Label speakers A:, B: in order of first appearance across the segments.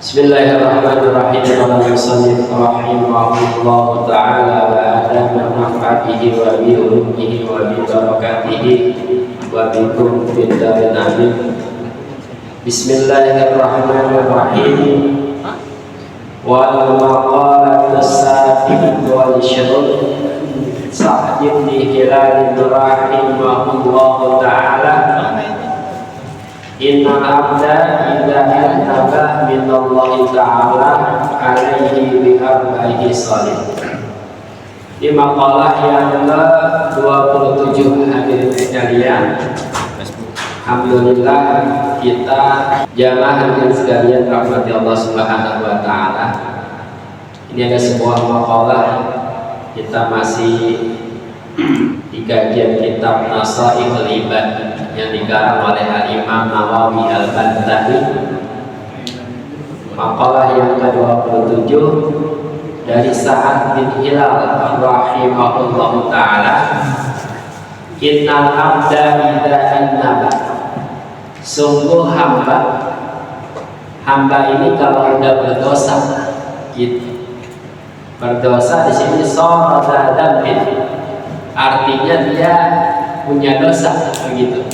A: Bismillahirrahmanirrahim. Qala al-musannif rahimahullahu ta'ala wa adama naf'atihi wa bi ulumihi wa bi barakatihi wa bikum fid darin amin. Bismillahirrahmanirrahim. Wal maqalatu as-sabiqatu wal syurut Sa'd bin Hilal rahimahullahu ta'ala. Innal abda idza intaba minallahi ta'ala alaihi bi arbaihi salih. Di makalah yang ke-27 hadirin sekalian, alhamdulillah kita jamaah hadirin sekalian rahmati Allah Subhanahu wa taala. Ini ada sebuah makalah, kita masih di kajian kitab Nasaihul Ibad yang dikarang oleh Al-Imam Nawawi Al-Bantahi. Makalah yang ke-27 dari Sa'd bin Hilal rahimahullahu ta'ala. Innal abda idza annaba, sungguh hamba ini kalau udah berdosa gitu. Berdosa di sini sorada dambin, artinya dia punya dosa begitu.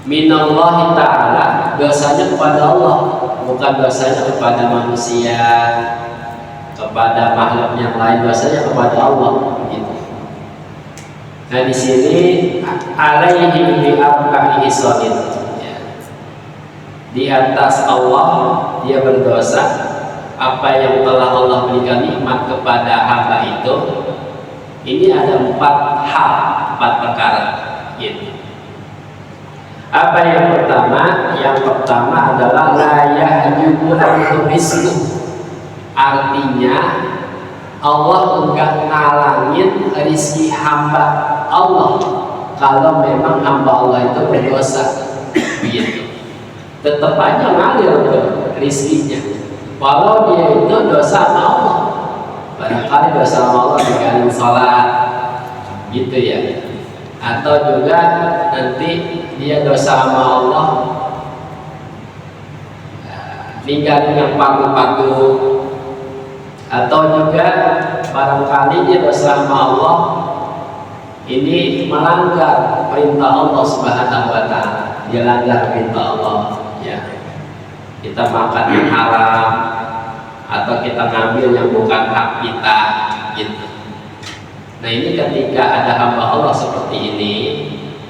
A: Minallahi ta'ala, dosanya kepada Allah, bukan dosanya kepada manusia, kepada makhluk yang lain, dosanya kepada Allah gitu. Nah di sini alaihi bi arba'i hisalin, di atas Allah dia berdosa. Apa yang telah Allah berikan nikmat kepada hamba itu, ini ada 4 hal, 4 perkara gitu. Apa yang pertama? Yang pertama adalah la yahjubu anhu rizqu. Artinya Allah enggak ngalangin rezeki hamba Allah kalau memang hamba Allah itu berdosa begitu. Tetap aja ngalir tuh rezekinya, walau dia itu dosa sama Allah. Barangkali dosa sama Allah tinggalin sholat gitu ya, atau juga nanti dia dosa sama Allah ninggalin yang patuh-patuh, atau juga barangkali dia dosa sama Allah ini melanggar perintah Allah Subhanahu wa ta'ala. Dia langgar perintah Allah ya, kita makan yang haram atau kita ngambil yang bukan hak kita gitu. Nah ini ketika ada hamba Allah seperti ini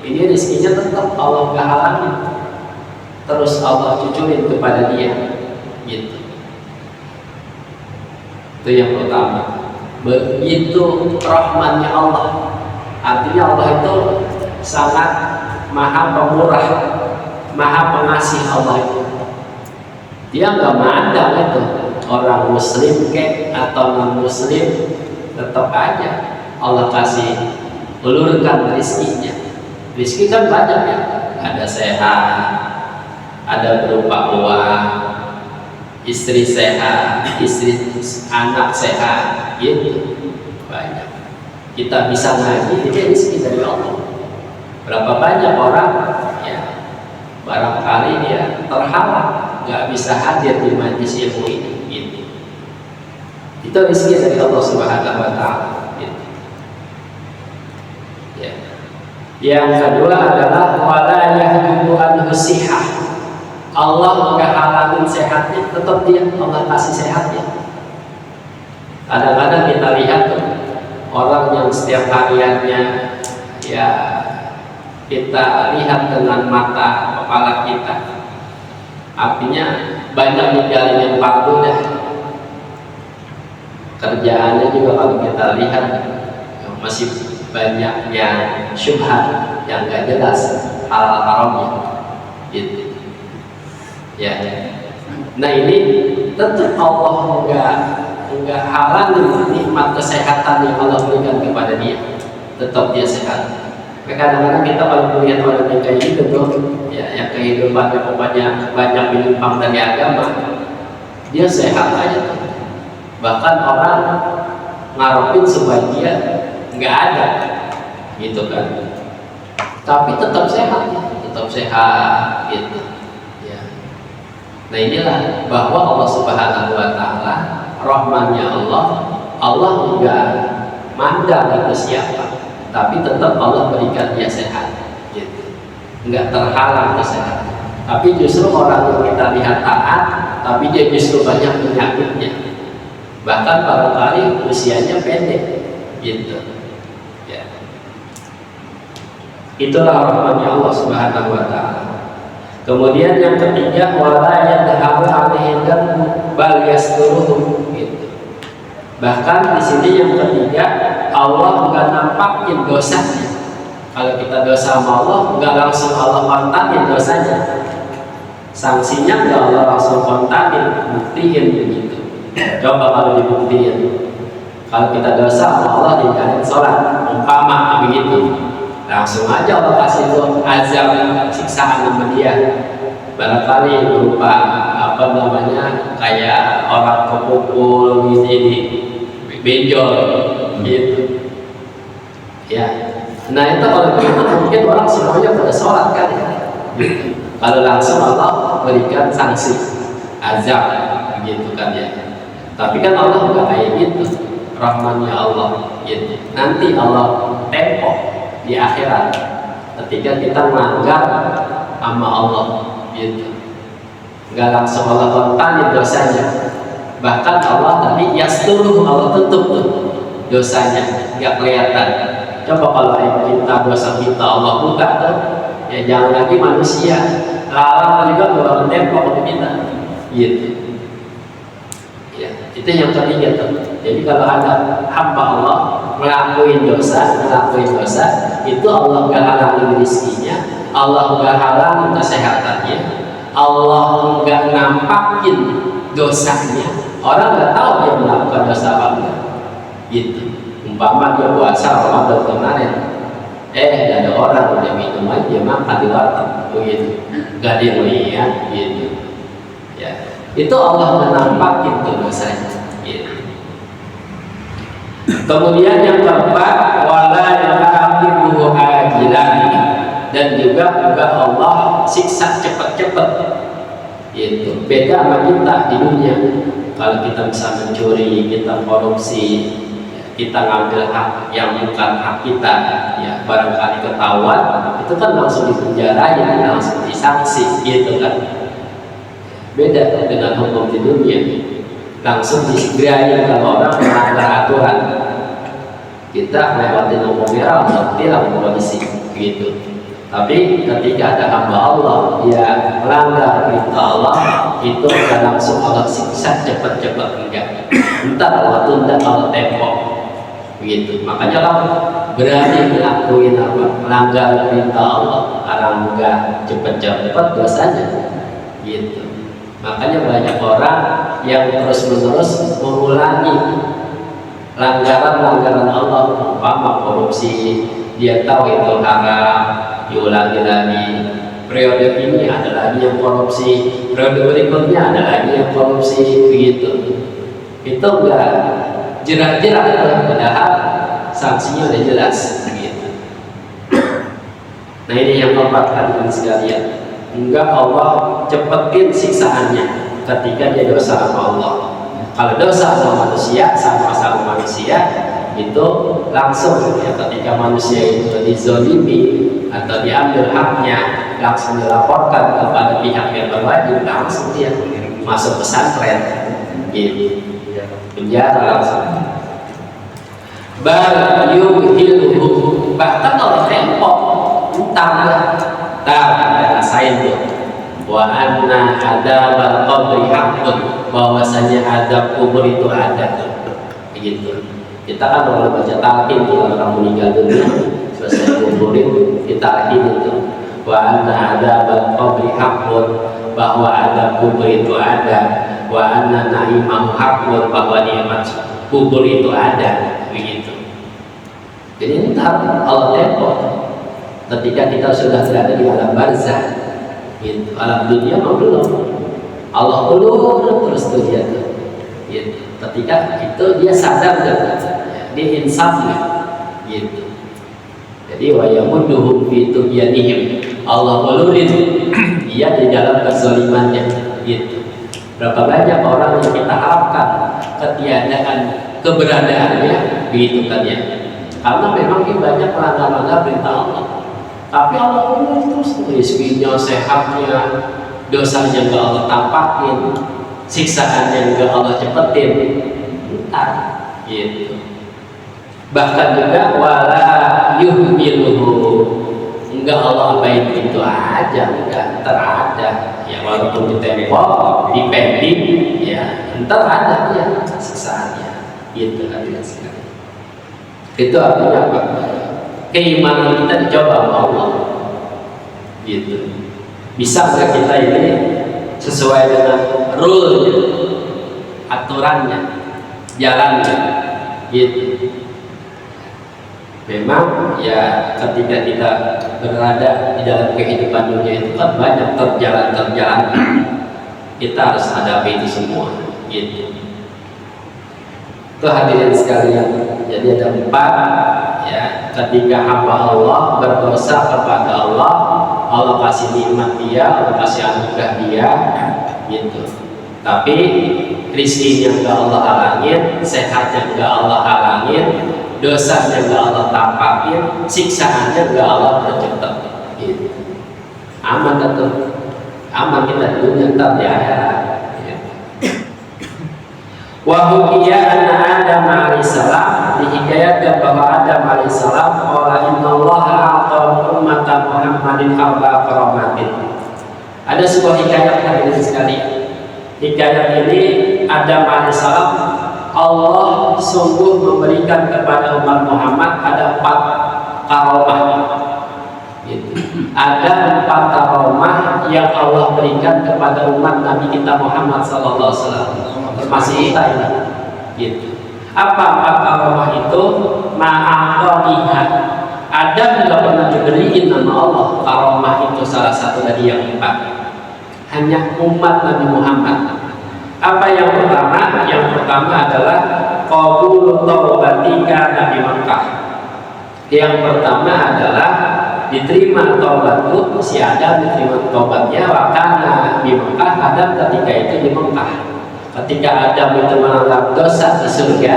A: rezekinya tetap Allah gak halangin, terus Allah cucurin kepada dia gitu. Itu yang pertama. Begitu rahmannya Allah, artinya Allah itu sangat maha pemurah, maha pengasih. Allah itu dia gak mandang itu orang muslim kek atau non muslim, tetap aja Allah kasih ulurkan rezekinya. Rezeki kan banyak ya, ada sehat, ada berupa uang, istri sehat, anak sehat, gitu banyak. Kita bisa ngaji, ini rezeki dari Allah. Berapa banyak orang ya barangkali dia terhalang, nggak bisa hadir di majelis ilmu ini. Gitu. Itu rezeki dari Allah Subhanahu wa ta'ala. Gitu. Ya. Yang kedua adalah wala yahjubu anhu sihah. Allah enggak halangin sehatnya, tetap dia Allah kasih sehatnya. Kadang-kadang kita lihat tuh, orang yang setiap hariannya ya kita lihat dengan mata kepala kita, artinya banyak ninggalin yang fardu dah. Kerjaannya juga kalau kita lihat masih banyak yang syubhat, yang gak jelas halal haramnya gitu ya. Nah ini tetap Allah enggak halangin nikmat kesehatan yang Allah berikan kepada dia, tetap dia sehat. Kadang-kadang kita kalau melihat orang yang kayak gitu tuh ya, yang kehidupannya banyak menyimpang dari agama, dia sehat aja tuh. Bahkan orang ngarepin sebagian nggak ada gitu kan, tapi tetap sehat gitu ya. Nah inilah bahwa Allah Subhanahu wa Ta'ala, rahmannya Allah enggak mandang itu siapa, tapi tetap Allah berikan dia sehat, gitu. Enggak terhalang kesehatan. Tapi justru orang yang kita lihat taat, tapi dia justru banyak penyakitnya, bahkan barangkali usianya pendek, gitu. Ya. Itulah rahmatnya Allah Subhanahu wa Ta'ala. Kemudian yang ketiga, wala yadharu alaihim bal yasturuhum, gitu. Bahkan di sini yang ketiga, Allah enggak nampakin dosanya. Kalau kita dosa sama Allah, enggak langsung Allah kontakin dosanya. Sanksinya enggak Allah langsung kontakin, buktiin begitu. Coba kalau dibuktiin. Kalau kita dosa sama Allah tinggalin sholat, umpama begitu, langsung aja Allah kasih tuh azab, siksaan sama dia. Barangkali berupa apa namanya, kayak orang kepukul gitu, jadi benjol gitu. Ya, nah itu kalau begitu mungkin orang semuanya pada sholat kan, gitu. Kalau langsung Allah berikan sanksi azab gitu kan ya. Tapi kan Allah nggak kayak gitu, rahmannya Allah gitu. Nanti Allah tempo di akhirat ketika kita melanggar sama Allah gitu, nggak langsung Allah kontanin dosanya. Bahkan Allah tadi yasturuh, Allah tutup tuh dosanya, nggak kelihatan. Coba kalau kita dosa kita Allah buka tuh, ya jangan lagi manusia, lalang juga orang tembok untuk kita gitu. Ya, itu yang ketiga tuh. Jadi kalau ada hamba Allah ngelakuin dosa, itu Allah nggak halangin rezekinya, Allah nggak halangin kesehatannya, Allah nggak nampakin dosanya. Orang nggak tahu dia melakukan dosa apa enggak, gitu. Umpama dia puasa Ramadan kemarin, nggak ada orang udah minum aja makan di warteg, begitu, nggak ada yang lihat, gitu. Ya, itu Allah menampakin tuh dosanya, gitu. Kemudian yang keempat, wala yu'aqibuhu ajilan, dan juga Allah siksa cepat-cepat, gitu. Beda sama kita di dunia. Kalau kita bisa mencuri, kita korupsi, kita ngambil hak yang bukan hak kita, ya barangkali ketahuan, itu kan langsung dipenjarain, langsung disanksi, gitu kan. Beda dengan hukum di dunia, langsung disegerain kalau orang melanggar aturan. Kita lewatin lampu merah, langsung tilang polisi, gitu. Tapi ketika ada hamba Allah, dia melanggar perintah Allah, itu akan langsung Allah siksa cepat-cepat, enggak. Entar Allah tunda, Allah tempo, begitu. Makanya kalau berani ngelakuin apa, melanggar perintah Allah, orang enggak cepat-cepat dosanya, gitu. Makanya banyak orang yang terus-menerus mengulangi pelanggaran Allah, umpama korupsi, dia tahu itu haram, diulangi lagi. Periode ini ada lagi yang korupsi, periode berikutnya ada lagi yang korupsi, begitu. Itu enggak jerak-jerak, padahal sanksinya udah jelas, begitu. Nah ini yang keempat, hadirin sekalian, enggak Allah cepetin siksaannya ketika dia dosa sama Allah. Kalau dosa sama manusia, sama manusia, itu langsung ya, ketika manusia itu dizolimi atau diambil haknya, langsung dilaporkan kepada pihak yang berwajib, langsung dia masuk pesantren, gitu, penjara langsung. Bal yuhiluhu, bahkan oleh tempo utang kita rasain tuh, wa anna adzabal qabri haqqun, bahwasanya azab kubur itu ada tuh, begitu. Kita kan kalau baca talqin tuh, kalau kamu meninggal dunia selesai kuburin, kita talqin itu, wa anna adzabal qabri haqqun, bahwa azab kubur itu ada, wa anna na'imahu haqqun, bahwa nikmat kubur itu ada, begitu. Jadi entar Allah tempo ketika kita sudah berada di alam barzah, gitu. Alam dunia mah belum, Allah ulur terus tuh dia tuh, gitu. Ketika itu dia sadar dan dia insafnya, gitu. Jadi wa yamuduhum fi tugyanihim, Allah ulurin dia di dalam kezalimannya, gitu. Berapa banyak orang yang kita harapkan ketiadaan keberadaannya, begitu kan ya? Karena memang dia banyak melanggar-langgar perintah Allah. Tapi Allah terus rezekinya, sehatnya, dosanya nggak Allah tampakin, siksaannya nggak Allah cepetin, entar gitu. Bahkan juga wala yuhmiluhu, enggak Allah abain itu aja, enggak, entar ada ya, walaupun di tembok, di pending ya, entar ada ya siksaannya gitu kan ya. Itu artinya apa? Keimanan kita dicoba sama Allah gitu. Bisa nggak kita ini sesuai dengan rule-nya, aturannya, jalannya gitu. Memang ya ketika kita berada di dalam kehidupan dunia itu kan banyak terjalan, kita harus hadapi itu semua gitu. Itu hadirin sekalian, jadi ada 4 ya, ketika hamba Allah berdosa kepada Allah, Allah kasih nikmat dia, Allah kasih anugerah dia gitu. Tapi rizkinya enggak Allah halangin, sehatnya enggak Allah halangin, dosanya enggak Allah tampakin, siksaannya enggak Allah percepat gitu. Aman betul, aman kita dunia, ntar di akhirat. Wa hukiya anna Adam alaihissalam, dihikayatkan bahwa Adam alaihissalam qala innallaha a'ta ummatan Muhammadin arba'a karamatin. Ada sebuah hikayat hadirin sekalian. Hikayat ini Adam alaihissalam, Allah sungguh memberikan kepada umat Muhammad ada 4 karomah gitu. Ada 4 karomah yang Allah berikan kepada umat Nabi kita Muhammad sallallahu alaihi wasallam, termasuk kita ini gitu. Apa 4 karomah itu? Ma'aqaniha, Adam juga pernah diberiin nama Allah karomah itu, salah satu dari yang 4. Hanya umat Nabi Muhammad. Apa yang pertama? Yang pertama adalah qabulu taubatika Nabi Makkah. Yang pertama adalah diterima taubatku, si Adam diterima taubatnya wakana di Makkah. Adam ketika itu di Makkah. Ketika Adam itu melanggar dosa di surga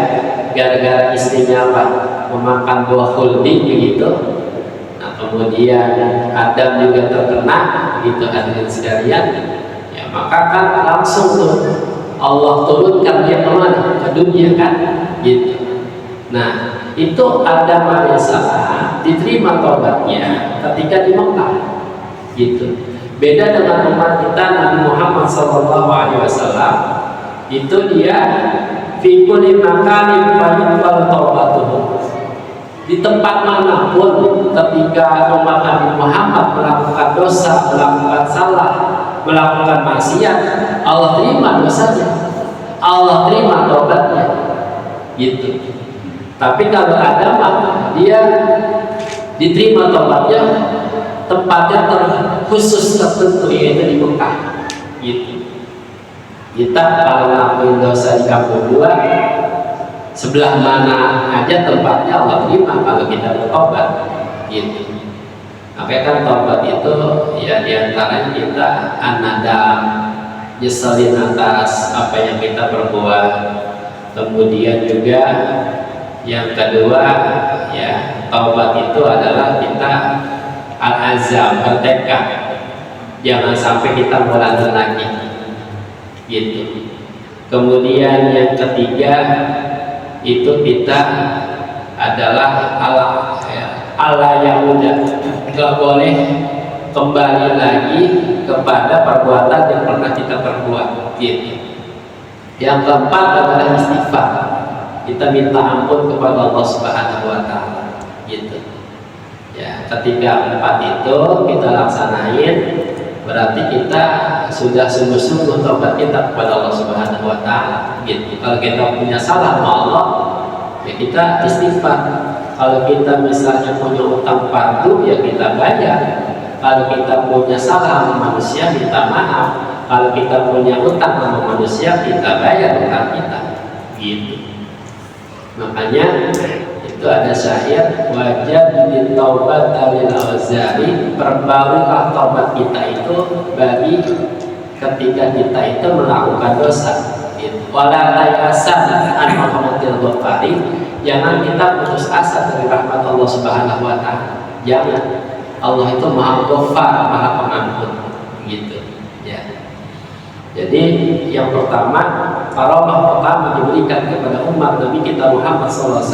A: gara-gara istrinya apa? Memakan buah khuldi begitu. Nah, kemudian Adam juga terkena gitu hadirin sekalian. Ya, maka kan langsung tuh Allah turunkan dia kemana? Ke dunia kan gitu. Nah, itu Adam alaihissalam diterima taubatnya ketika di Mekah gitu. Beda dengan umat kita Nabi Muhammad SAW, itu dia fi kulli makanin fayuqbal taubatuhu. Di tempat manapun ketika umat Nabi Muhammad melakukan dosa, melakukan salah, melakukan maksiat, Allah terima dosanya, Allah terima taubatnya gitu. Tapi kalau Adam, dia diterima taubatnya tempatnya terkhusus tertentu, yaitu di Mekah gitu. Kita kalau ngelakuin dosa di kampung gua, sebelah mana aja tempatnya Allah terima kalau kita bertobat gitu. Makanya kan tobat itu ya diantaranya kita an-nadam, nyeselin atas apa yang kita perbuat. Kemudian juga yang kedua ya, taubat itu adalah kita al-azam, bertekad jangan sampai kita melanggar lagi gitu. Kemudian yang ketiga itu kita adalah Allah yang udah nggak boleh kembali lagi kepada perbuatan yang pernah kita perbuat gitu. Yang keempat adalah istighfar, kita minta ampun kepada Allah Subhanahu wa Ta'ala gitu ya. Ketika 4 itu kita laksanain, berarti kita sudah sungguh-sungguh tobat kita kepada Allah Subhanahu wa Ta'ala gitu. Kalau kita punya salah sama Allah, ya kita istighfar. Kalau kita misalnya punya utang fardu, ya kita bayar. Kalau kita punya salah sama manusia, minta maaf. Kalau kita punya utang sama manusia, kita bayar utang kita gitu. Makanya itu ada syair, wajib di taubat lil Ghazali, perbaikilah taubat kita itu bagi ketika kita itu melakukan dosa. Wala tayasan an rahmatil ghafari, jangan kita putus asa dari rahmat Allah Subhanahu wa taala. Jangan. Allah itu Maha Ghafar, Maha Pengampun, gitu ya. Jadi yang pertama, karamah pertama diberikan kepada umat Nabi kita Muhammad SAW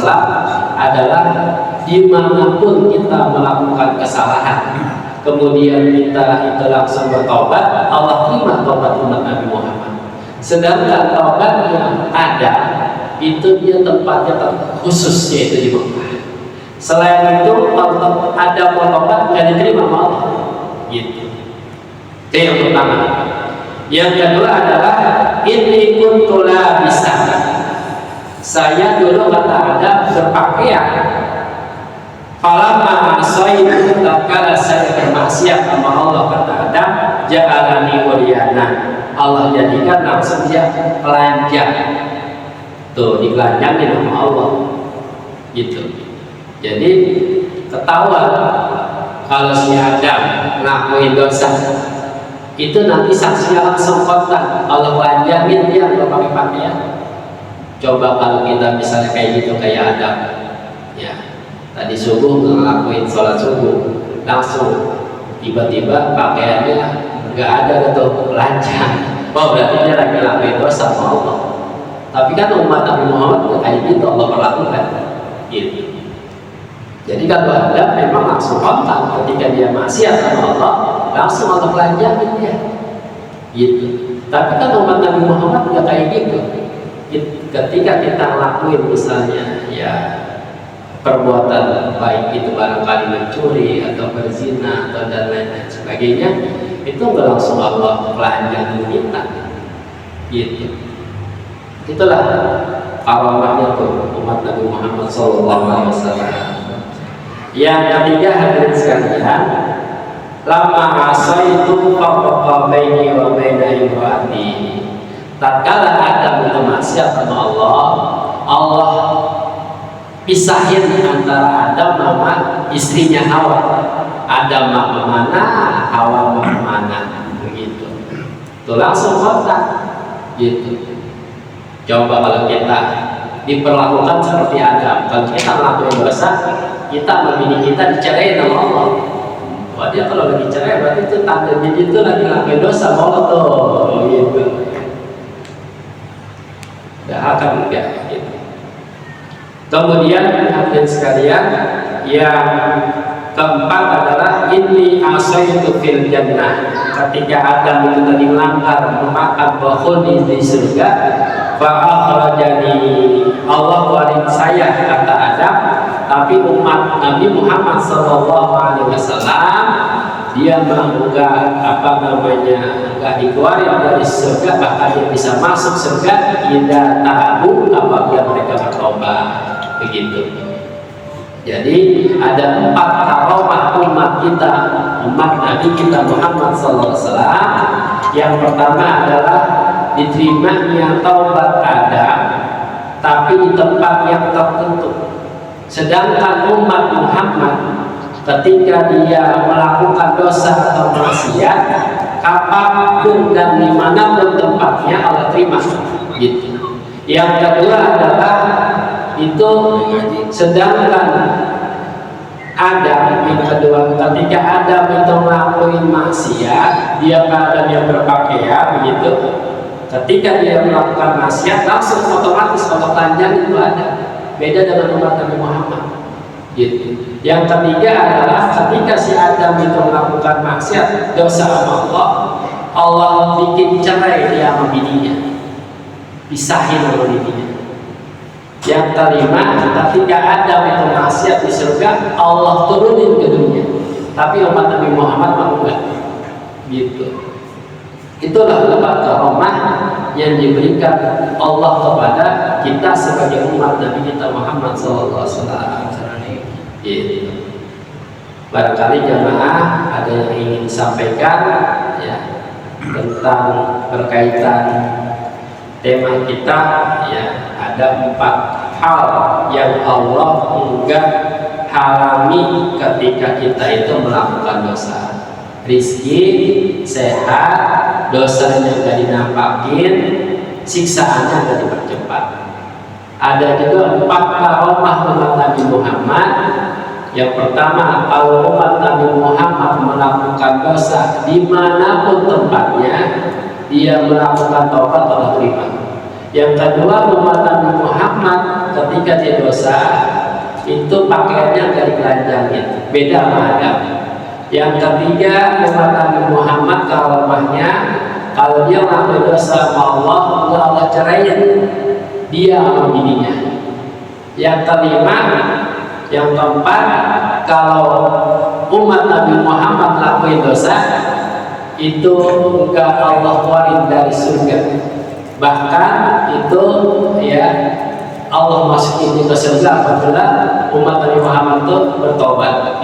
A: adalah dimanapun kita melakukan kesalahan, kemudian kita itu langsung bertobat, Allah terima tobat umat Nabi Muhammad. Sedangkan tobat yang ada itu dia tempatnya khusus, yaitu di Mekah. Selain itu, kalau ada mau tobat nggak diterima sama Allah, gitu. Itu yang pertama. Yang kedua adalah inni kuntu labisan. Saya dulu kata ada berpakaian. Falamma asaitu, tatkala saya bermaksiat sama Allah, kata Adam, ja'alani uryana. Allah jadikan langsung dia telanjang. Tuh, ditelanjangin sama Allah, gitu. Jadi ketahuan kalau si Adam ngelakuin dosa, itu nanti saksinya langsung kontak. Allah telanjangin dia kalau pakai pakaian. Coba kalau kita misalnya kayak gitu, kayak Adam, ya tadi subuh ngelakuin sholat subuh, langsung tiba-tiba pakaiannya nggak ada gitu, telanjang. Oh, berarti dia lagi ngelakuin dosa sama Allah. Tapi kan umat Nabi Muhammad nggak kayak gitu Allah perlakukan, gitu. Jadi kalau Adam memang langsung kontak ketika dia maksiat sama Allah, langsung Allah telanjangin dia, gitu. Tapi kan umat Nabi Muhammad nggak kayak gitu. Ketika kita ngelakuin misalnya ya perbuatan baik itu barangkali mencuri atau berzina atau dan lain-lain sebagainya, itu nggak langsung Allah telanjangin kita, gitu. Itulah karamahnya tuh umat Nabi Muhammad SAW. Yang ketiga, hadirin sekalian, lama asaitu farraqa baini wa baina imraati. Tatkala Adam itu maksiat sama Allah, Allah pisahin antara Adam sama istrinya Hawa. Adam mau mana, Hawa mau mana, begitu. Tuh langsung kontak, gitu. Coba kalau kita diperlakukan seperti Adam, kalau kita melakukan dosa, kita sama bini kita dicerai sama Allah. Wah, dia kalau lagi cerai berarti itu tanda dia itu lagi ngelakuin dosa sama Allah tuh, gitu. Gak akan enggak, gitu. Kemudian hadirin sekalian, yang keempat adalah inni asaitu fil jannah. Ketika Adam itu tadi melanggar memakan buah di surga, fa akhrajani, Allah keluarin saya, kata Adam. Tapi umat Nabi Muhammad SAW dia enggak dikeluarin dari surga, bahkan dia bisa masuk surga idza tabu, apabila mereka bertobat, begitu. Jadi ada 4 karamah umat kita, umat Nabi kita Muhammad SAW. Yang pertama adalah diterimanya taubat Adam, tapi di tempat yang tertentu. Sedangkan umat Muhammad ketika dia melakukan dosa atau maksiat, kapanpun dan dimanapun tempatnya Allah terima, gitu. Yang kedua adalah itu, sedangkan Adam yang kedua, ketika Adam itu melakukan maksiat, dia keadaan yang berpakaian, begitu. Ketika dia melakukan maksiat, langsung otomatis Allah panjang itu ada. Beda dengan umat Nabi Muhammad, gitu. Yang ketiga adalah ketika si Adam itu melakukan maksiat, dosa sama Allah, Allah bikin cerai dia sama bininya, pisahin sama bininya. Yang kelima, ketika Adam itu maksiat di surga, Allah turunin ke dunia. Tapi umat Nabi Muhammad mau enggak, gitu. Itulah 4 karamah yang diberikan Allah kepada kita sebagai umat Nabi kita Muhammad SAW. Gitu. Barangkali jamaah ada yang ingin disampaikan ya tentang berkaitan tema kita, ya ada 4 hal yang Allah enggak halami ketika kita itu melakukan dosa. rizki, sehat, dosanya gak dinampakin, siksaannya gak dipercepat. Ada juga 4 karomah umat Nabi Muhammad. Yang pertama, kalau umat Nabi Muhammad melakukan dosa dimanapun tempatnya, dia melakukan taubat Allah terima. Yang kedua, umat Nabi Muhammad ketika dia dosa itu pakaiannya dari keranjangnya, beda sama Adam. Yang ketiga, umat Nabi Muhammad karomahnya kalau dia melakukan dosa sama Allah ceraiin dia sama bininya. Yang kelima, yang keempat, kalau umat Nabi Muhammad melakukan dosa itu enggak Allah keluarin dari surga, bahkan itu ya Allah masukin ke surga apabila umat Nabi Muhammad itu bertobat.